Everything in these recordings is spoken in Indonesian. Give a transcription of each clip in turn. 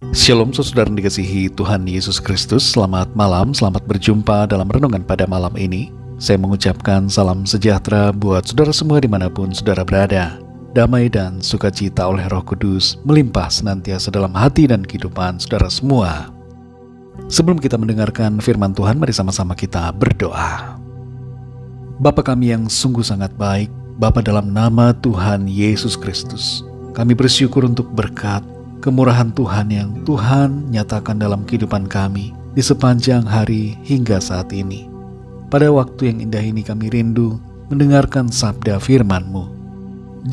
Shalom saudara yang dikasihi Tuhan Yesus Kristus. Selamat malam, selamat berjumpa dalam renungan pada malam ini. Saya mengucapkan salam sejahtera buat saudara semua dimanapun saudara berada. Damai dan sukacita oleh Roh Kudus melimpah senantiasa dalam hati dan kehidupan saudara semua. Sebelum kita mendengarkan firman Tuhan, mari sama-sama kita berdoa. Bapa kami yang sungguh sangat baik, Bapa dalam nama Tuhan Yesus Kristus, kami bersyukur untuk berkat kemurahan Tuhan yang Tuhan nyatakan dalam kehidupan kami di sepanjang hari hingga saat ini. Pada waktu yang indah ini kami rindu mendengarkan sabda firman-Mu.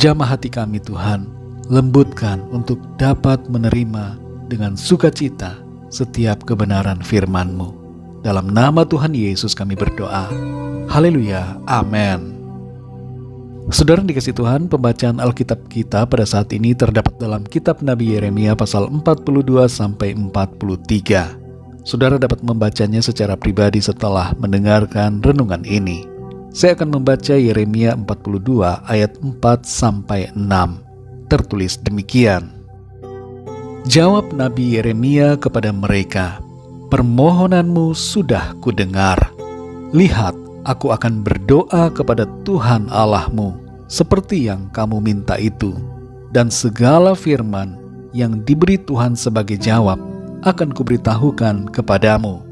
Jamah hati kami Tuhan, lembutkan untuk dapat menerima dengan sukacita setiap kebenaran firman-Mu. Dalam nama Tuhan Yesus kami berdoa. Haleluya, amin. Saudara yang dikasihi Tuhan, pembacaan Alkitab kita pada saat ini terdapat dalam kitab Nabi Yeremia pasal 42-43. Saudara dapat membacanya secara pribadi setelah mendengarkan renungan ini. Saya akan membaca Yeremia 42 ayat 4-6. Tertulis demikian. Jawab Nabi Yeremia kepada mereka, "Permohonanmu sudah kudengar. Lihat, aku akan berdoa kepada Tuhan Allahmu seperti yang kamu minta itu, dan segala firman yang diberi Tuhan sebagai jawab akan kuberitahukan kepadamu.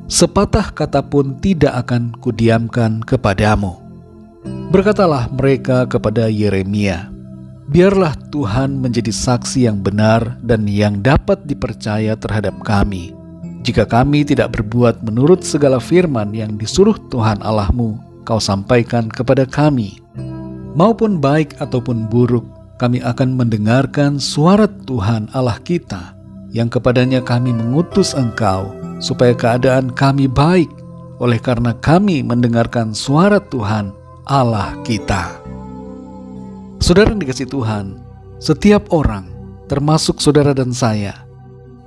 Sepatah kata pun tidak akan kudiamkan kepadamu." Berkatalah mereka kepada Yeremia, "Biarlah Tuhan menjadi saksi yang benar dan yang dapat dipercaya terhadap kami, jika kami tidak berbuat menurut segala firman yang disuruh Tuhan Allahmu kau sampaikan kepada kami. Maupun baik ataupun buruk, kami akan mendengarkan suara Tuhan Allah kita, yang kepadanya kami mengutus engkau, supaya keadaan kami baik, oleh karena kami mendengarkan suara Tuhan Allah kita." Saudara yang dikasihi Tuhan, setiap orang, termasuk saudara dan saya,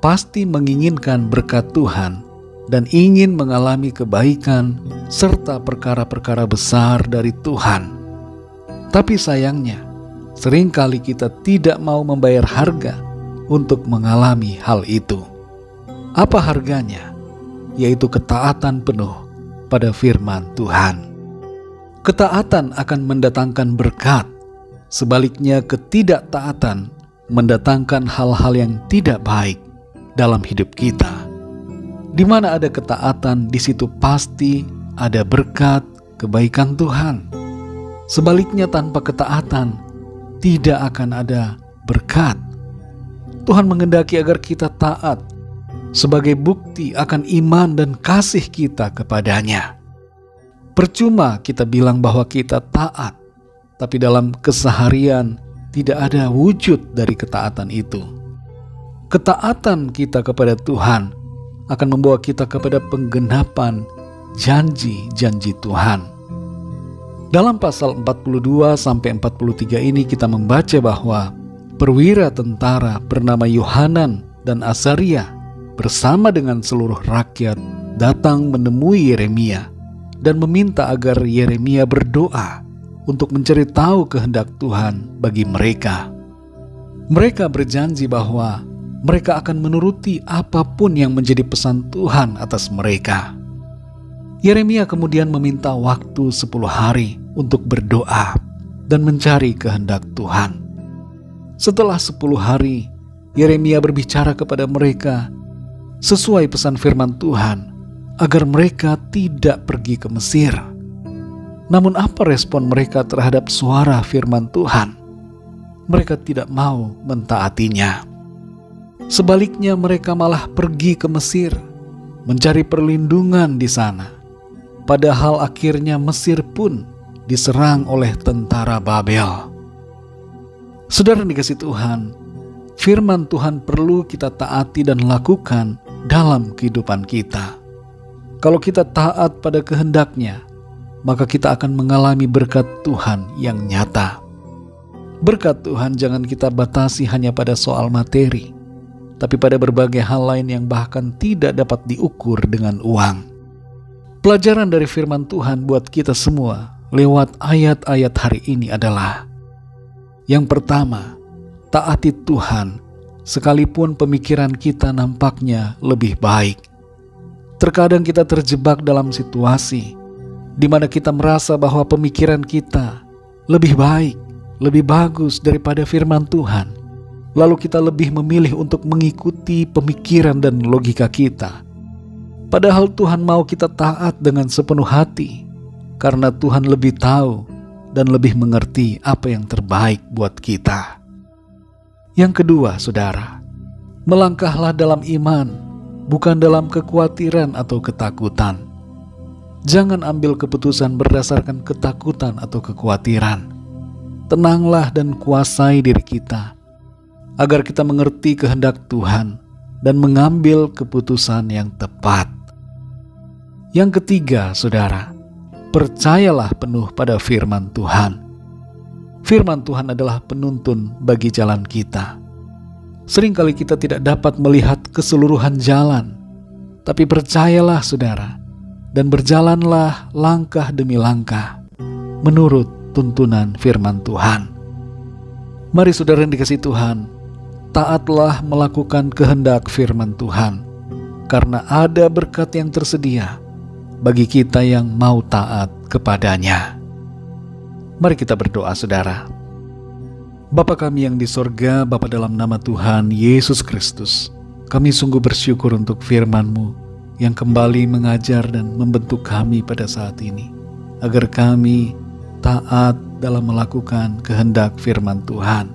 pasti menginginkan berkat Tuhan dan ingin mengalami kebaikan serta perkara-perkara besar dari Tuhan. Tapi sayangnya, seringkali kita tidak mau membayar harga untuk mengalami hal itu. Apa harganya? Yaitu ketaatan penuh pada firman Tuhan. Ketaatan akan mendatangkan berkat, sebaliknya ketidaktaatan mendatangkan hal-hal yang tidak baik dalam hidup kita. Di mana ada ketaatan, di situ pasti ada berkat, kebaikan Tuhan. Sebaliknya tanpa ketaatan, tidak akan ada berkat. Tuhan menghendaki agar kita taat sebagai bukti akan iman dan kasih kita kepadanya. Percuma kita bilang bahwa kita taat, tapi dalam keseharian tidak ada wujud dari ketaatan itu. Ketaatan kita kepada Tuhan akan membawa kita kepada penggenapan janji-janji Tuhan. Dalam pasal 42-43 ini kita membaca bahwa perwira tentara bernama Yohanan dan Azaria bersama dengan seluruh rakyat datang menemui Yeremia dan meminta agar Yeremia berdoa untuk mencari tahu kehendak Tuhan bagi mereka. Mereka berjanji bahwa mereka akan menuruti apapun yang menjadi pesan Tuhan atas mereka. Yeremia kemudian meminta waktu 10 hari untuk berdoa dan mencari kehendak Tuhan. Setelah 10 hari, Yeremia berbicara kepada mereka sesuai pesan firman Tuhan agar mereka tidak pergi ke Mesir. Namun apa respon mereka terhadap suara firman Tuhan? Mereka tidak mau mentaatinya. Sebaliknya mereka malah pergi ke Mesir, mencari perlindungan di sana. Padahal akhirnya Mesir pun diserang oleh tentara Babel. Saudara yang dikasihi Tuhan, firman Tuhan perlu kita taati dan lakukan dalam kehidupan kita. Kalau kita taat pada kehendaknya, maka kita akan mengalami berkat Tuhan yang nyata. Berkat Tuhan jangan kita batasi hanya pada soal materi, tapi pada berbagai hal lain yang bahkan tidak dapat diukur dengan uang. Pelajaran dari firman Tuhan buat kita semua lewat ayat-ayat hari ini adalah: yang pertama, taati Tuhan sekalipun pemikiran kita nampaknya lebih baik. Terkadang kita terjebak dalam situasi di mana kita merasa bahwa pemikiran kita lebih baik, lebih bagus daripada firman Tuhan. Lalu kita lebih memilih untuk mengikuti pemikiran dan logika kita. Padahal Tuhan mau kita taat dengan sepenuh hati, karena Tuhan lebih tahu dan lebih mengerti apa yang terbaik buat kita. Yang kedua, saudara, melangkahlah dalam iman, bukan dalam kekhawatiran atau ketakutan. Jangan ambil keputusan berdasarkan ketakutan atau kekhawatiran. Tenanglah dan kuasai diri kita, agar kita mengerti kehendak Tuhan dan mengambil keputusan yang tepat. Yang ketiga, saudara, percayalah penuh pada firman Tuhan. Firman Tuhan adalah penuntun bagi jalan kita. Seringkali kita tidak dapat melihat keseluruhan jalan, tapi percayalah, saudara, dan berjalanlah langkah demi langkah menurut tuntunan firman Tuhan. Mari saudara yang dikasihi Tuhan, taatlah melakukan kehendak firman Tuhan, karena ada berkat yang tersedia bagi kita yang mau taat kepadanya. Mari kita berdoa, saudara. Bapa kami yang di sorga, Bapa, dalam nama Tuhan Yesus Kristus, kami sungguh bersyukur untuk firman-Mu yang kembali mengajar dan membentuk kami pada saat ini, agar kami taat dalam melakukan kehendak firman Tuhan.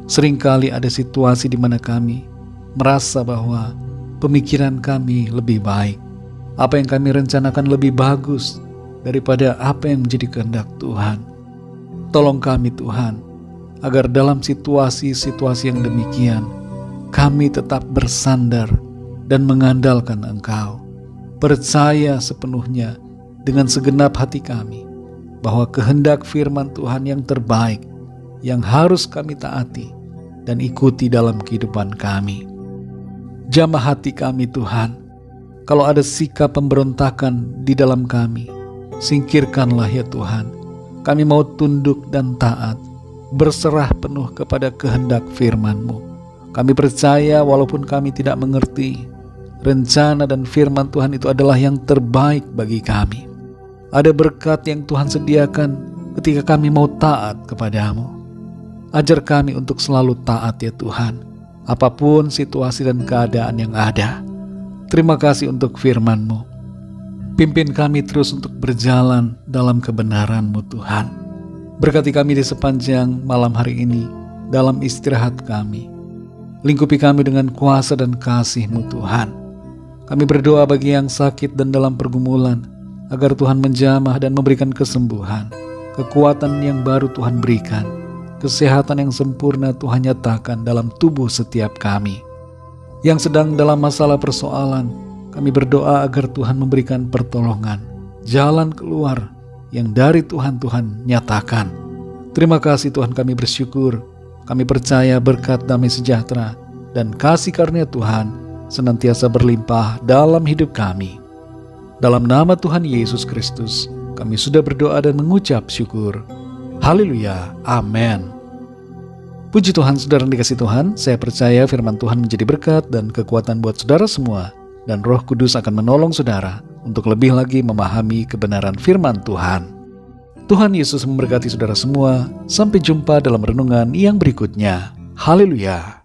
Seringkali ada situasi di mana kami merasa bahwa pemikiran kami lebih baik, apa yang kami rencanakan lebih bagus daripada apa yang menjadi kehendak Tuhan. Tolong kami, Tuhan, agar dalam situasi-situasi yang demikian kami tetap bersandar dan mengandalkan Engkau, percaya sepenuhnya dengan segenap hati kami bahwa kehendak firman Tuhan yang terbaik yang harus kami taati dan ikuti dalam kehidupan kami. Jamah hati kami, Tuhan. Kalau ada sikap pemberontakan di dalam kami, singkirkanlah ya Tuhan. Kami mau tunduk dan taat, berserah penuh kepada kehendak firman-Mu. Kami percaya walaupun kami tidak mengerti, rencana dan firman Tuhan itu adalah yang terbaik bagi kami. Ada berkat yang Tuhan sediakan ketika kami mau taat kepadamu. Ajar kami untuk selalu taat ya Tuhan, apapun situasi dan keadaan yang ada. Terima kasih untuk firman-Mu. Pimpin kami terus untuk berjalan dalam kebenaran-Mu Tuhan. Berkati kami di sepanjang malam hari ini dalam istirahat kami. Lingkupi kami dengan kuasa dan kasih-Mu Tuhan. Kami berdoa bagi yang sakit dan dalam pergumulan, agar Tuhan menjamah dan memberikan kesembuhan. Kekuatan yang baru Tuhan berikan, kesehatan yang sempurna Tuhan nyatakan dalam tubuh setiap kami. Yang sedang dalam masalah persoalan, kami berdoa agar Tuhan memberikan pertolongan, jalan keluar yang dari Tuhan nyatakan. Terima kasih Tuhan, kami bersyukur. Kami percaya berkat damai sejahtera dan kasih karunia Tuhan senantiasa berlimpah dalam hidup kami. Dalam nama Tuhan Yesus Kristus, kami sudah berdoa dan mengucap syukur. Haleluya, amin. Puji Tuhan, saudara yang dikasihi Tuhan, saya percaya firman Tuhan menjadi berkat dan kekuatan buat saudara semua, dan Roh Kudus akan menolong saudara untuk lebih lagi memahami kebenaran firman Tuhan. Tuhan Yesus memberkati saudara semua. Sampai jumpa dalam renungan yang berikutnya. Haleluya.